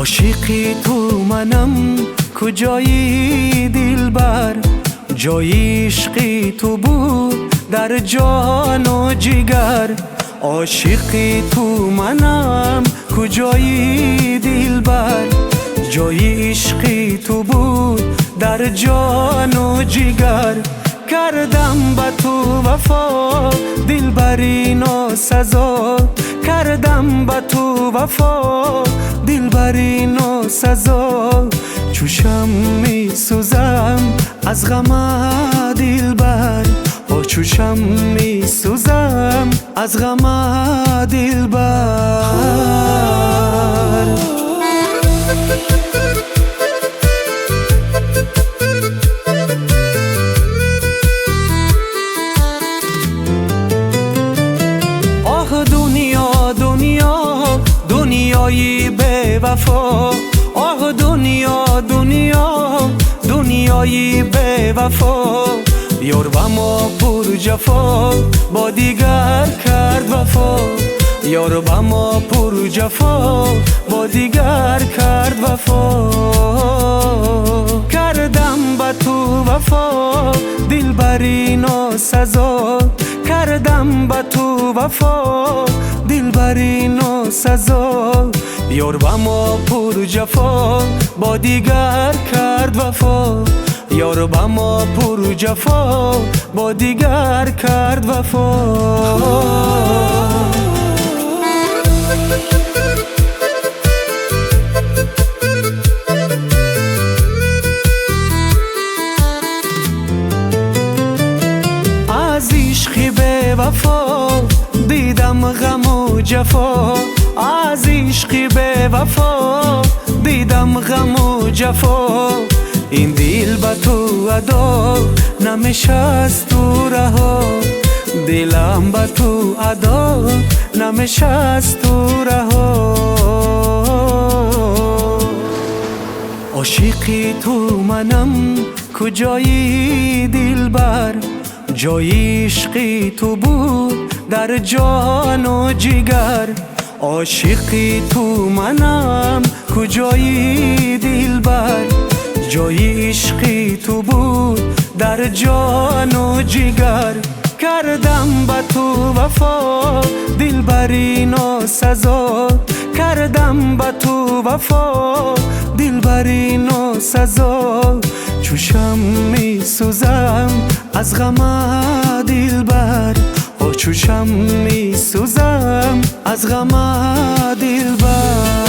عاشقی تو منم کجایی دلبر، جای عشقی تو بود در جان و جگر. عاشقی تو منم کجایی دلبر، جای عشقی تو بود در جان و جگر. کردم با تو وفا دلبری ناسزا، کردم با تو وفا دلبری ناسزا. چوشم می سوزم از غم دلبر، چوشم می سوزم از غم دلبر. دنیای به وفا، آه دنیا دنیا دنیای به وفا. یار و ما پر جفا با دیگر کرد وفا، یار و ما پر جفا با دیگر کرد وفا. کردم با تو وفا دلبری ناسزا، کردم با تو وفا دلبری ناسزا. یار و ما پر جفا با دیگر کرد وفا، یار با ما پر جفا با دیگر کرد وفا. از عشق به وفا دیدم غم و جفا، از عشق به وفا دیدم غم و جفا. این دل با تو ادا نمیشه از تو رها، دلم با تو ادا نمیشه از تو رها. عاشقی تو منم کجایی دلبر، جای عشقی تو بود در جان و جگر. عاشقی تو منم کجایی دلبر، جای عشقی تو بود در جان و جگر. کردم با تو وفا دلبری ناسزا، کردم با تو وفا دلبری ناسزا. چوشم می سوزم از غم دلبر، چوشم می سوزم از غم دلبر.